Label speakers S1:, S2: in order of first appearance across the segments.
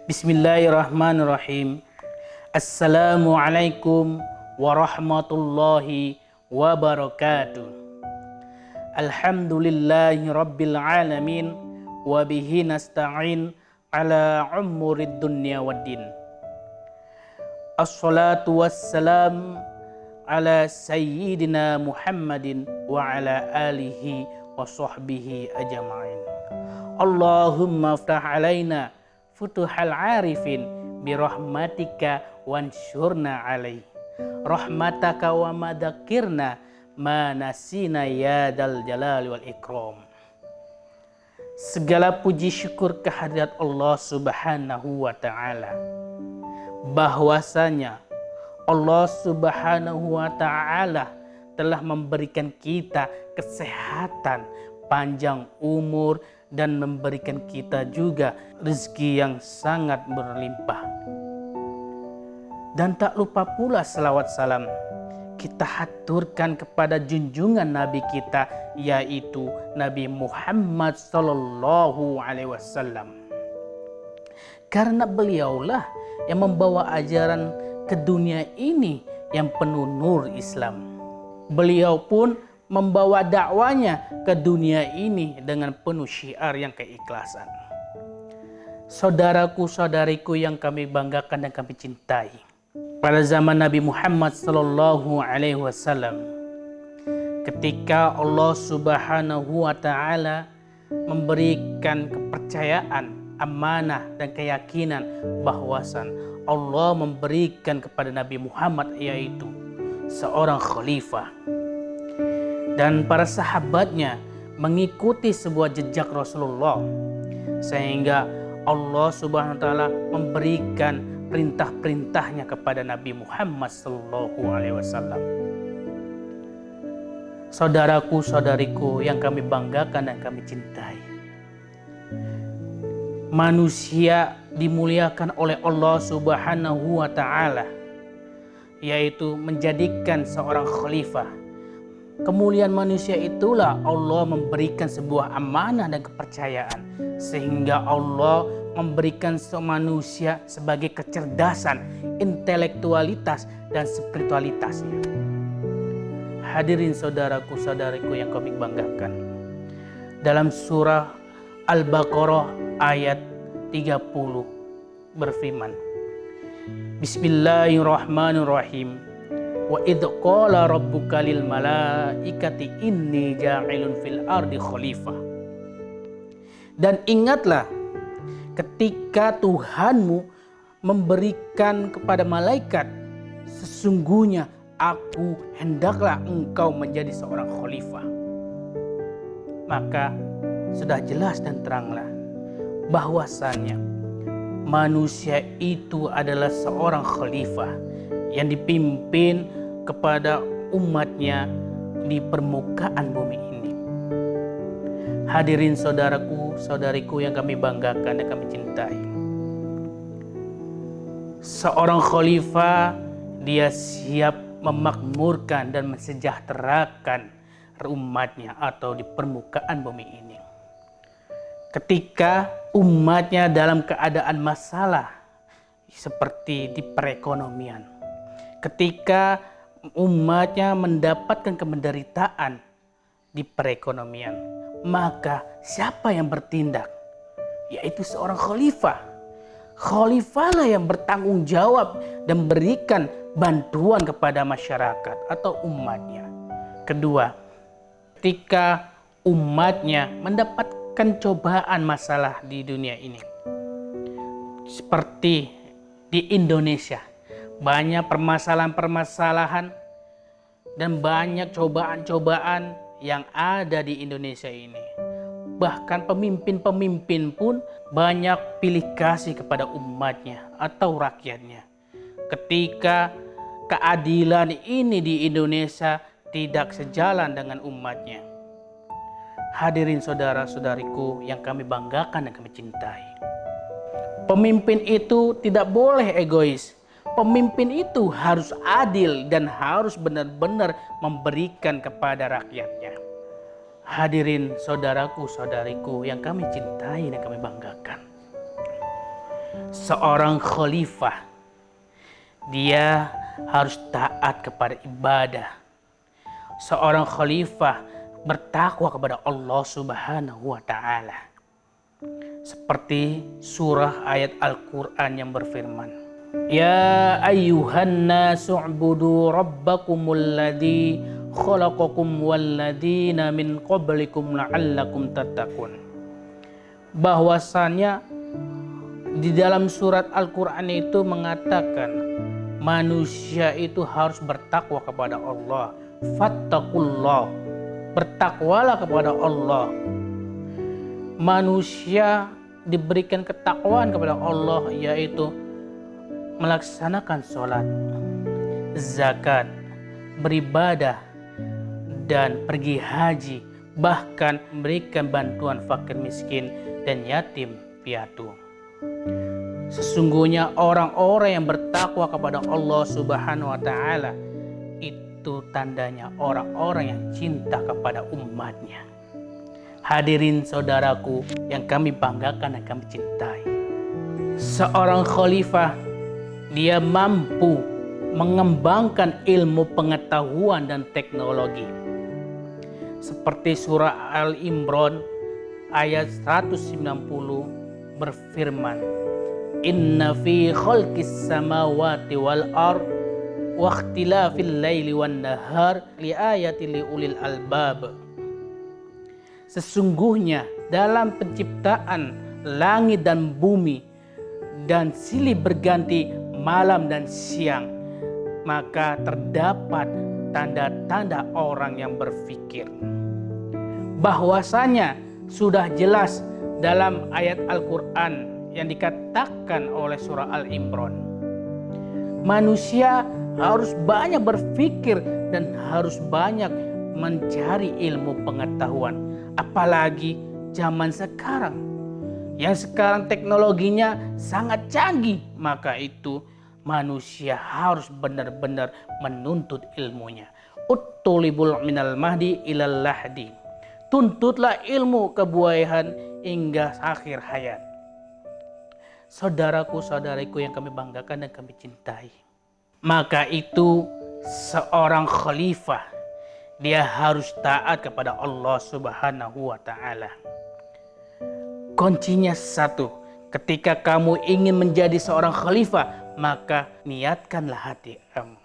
S1: Bismillahirrahmanirrahim. Assalamualaikum warahmatullahi wabarakatuh. Alhamdulillahi rabbil alamin. Wabihi nasta'in ala umurid dunya waddin. Assalatu wassalam ala sayyidina Muhammadin wa ala alihi wa sahbihi ajma'in. Allahumma aftah alaina futuhal arifin birahmatika wansyurna alaih rahmataka wa madakirna ma nasina ya dal jalali wal ikram. Segala puji syukur kehadirat Allah subhanahu wa ta'ala, bahwasanya Allah subhanahu wa ta'ala telah memberikan kita kesehatan, panjang umur, dan memberikan kita juga rezeki yang sangat berlimpah. Dan tak lupa pula selawat salam kita haturkan kepada junjungan Nabi kita, yaitu Nabi Muhammad Sallallahu Alaihi Wasallam. Karena beliaulah yang membawa ajaran ke dunia ini yang penuh nur Islam. Beliau pun membawa dakwanya ke dunia ini dengan penuh syiar yang keikhlasan. Saudaraku, saudariku yang kami banggakan dan kami cintai, pada zaman Nabi Muhammad Sallallahu Alaihi Wasallam, ketika Allah Subhanahu Wa Taala memberikan kepercayaan, amanah dan keyakinan bahwasan Allah memberikan kepada Nabi Muhammad yaitu seorang khalifah, dan para sahabatnya mengikuti sebuah jejak Rasulullah, sehingga Allah Subhanahu wa taala memberikan perintah-perintahnya kepada Nabi Muhammad sallallahu alaihi wasallam. Saudaraku, saudariku yang kami banggakan dan kami cintai, manusia dimuliakan oleh Allah Subhanahu wa taala, yaitu menjadikan seorang khalifah. Kemuliaan manusia itulah Allah memberikan sebuah amanah dan kepercayaan, sehingga Allah memberikan manusia sebagai kecerdasan, intelektualitas dan spiritualitasnya. Hadirin saudaraku, saudariku yang kami banggakan, dalam surah Al-Baqarah ayat 30 berfirman, Bismillahirrahmanirrahim. Wa idh qala rabbuka lil malaikati inni ja'ilun fil ardi khalifah. Dan ingatlah ketika Tuhanmu memberikan kepada malaikat, sesungguhnya aku hendaklah engkau menjadi seorang khalifah. Maka sudah jelas dan teranglah bahwasannya manusia itu adalah seorang khalifah yang dipimpin kepada umatnya di permukaan bumi ini. Hadirin saudaraku, saudariku yang kami banggakan dan kami cintai, seorang khalifah dia siap memakmurkan dan mensejahterakan umatnya atau di permukaan bumi ini. Ketika umatnya dalam keadaan masalah seperti di perekonomian, ketika umatnya mendapatkan penderitaan di perekonomian, maka siapa yang bertindak? Yaitu seorang khalifah. Khalifahlah yang bertanggung jawab dan berikan bantuan kepada masyarakat atau umatnya. Kedua, ketika umatnya mendapatkan cobaan masalah di dunia ini, seperti di Indonesia, banyak permasalahan-permasalahan dan banyak cobaan-cobaan yang ada di Indonesia ini. Bahkan pemimpin-pemimpin pun banyak pilih kasih kepada umatnya atau rakyatnya. Ketika keadilan ini di Indonesia tidak sejalan dengan umatnya. Hadirin saudara-saudariku yang kami banggakan dan kami cintai, pemimpin itu tidak boleh egois. Pemimpin itu harus adil dan harus benar-benar memberikan kepada rakyatnya. Hadirin saudaraku, saudariku yang kami cintai dan kami banggakan, Seorang khalifah, dia harus taat kepada ibadah. Seorang khalifah bertakwa kepada Allah Subhanahu wa Ta'ala. Seperti surah ayat Al-Quran yang berfirman, Ya ayyuhan nasu u'budu rabbakumul ladzi khalaqakum walladzina min qablikum la'allakum tattaqun. Bahwasannya di dalam surat Al-Quran itu mengatakan manusia itu harus bertakwa kepada Allah. Fattaqullah, bertakwalah kepada Allah. Manusia diberikan ketakwaan kepada Allah, yaitu melaksanakan sholat, zakat, beribadah, dan pergi haji, bahkan memberikan bantuan fakir miskin dan yatim piatu. Sesungguhnya orang-orang yang bertakwa kepada Allah Subhanahu wa Ta'ala itu tandanya orang-orang yang cinta kepada umatnya. Hadirin saudaraku yang kami banggakan dan kami cintai, seorang khalifah dia mampu mengembangkan ilmu pengetahuan dan teknologi. Seperti surah Al-Imran ayat 190 berfirman, Inna fi khalqis samawati wal ard wa ikhtilafil laili wan nahar li ayati li ulil albab. Sesungguhnya dalam penciptaan langit dan bumi dan silih berganti malam dan siang, maka terdapat tanda-tanda orang yang berfikir. Bahwasanya sudah jelas dalam ayat Al-Quran yang dikatakan oleh surah Al-Imran, manusia harus banyak berfikir dan harus banyak mencari ilmu pengetahuan. Apalagi zaman sekarang, yang sekarang teknologinya sangat canggih, maka itu manusia harus benar-benar menuntut ilmunya. Uttulibul minal mahdi ilal lahdi. Tuntutlah ilmu kebuayan hingga akhir hayat. Saudaraku, saudariku yang kami banggakan dan kami cintai, maka itu seorang khalifah dia harus taat kepada Allah Subhanahu wa Ta'ala. Kuncinya satu, ketika kamu ingin menjadi seorang khalifah, maka niatkanlah hati kamu,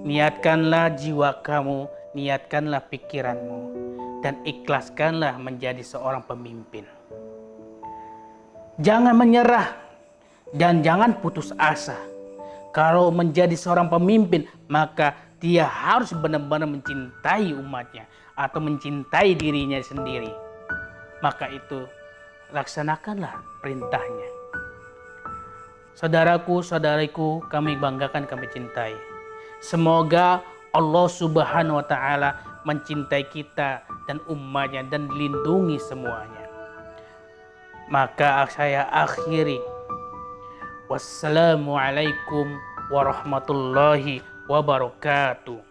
S1: niatkanlah jiwa kamu, niatkanlah pikiranmu, dan ikhlaskanlah menjadi seorang pemimpin. Jangan menyerah dan jangan putus asa. Kalau menjadi seorang pemimpin, maka dia harus benar-benar mencintai umatnya atau mencintai dirinya sendiri. Maka itu laksanakanlah perintahnya. Saudaraku, saudariku, kami banggakan, kami cintai. Semoga Allah Subhanahu wa Ta'ala mencintai kita dan umatnya dan lindungi semuanya. Maka saya akhiri. Wassalamualaikum warahmatullahi wabarakatuh.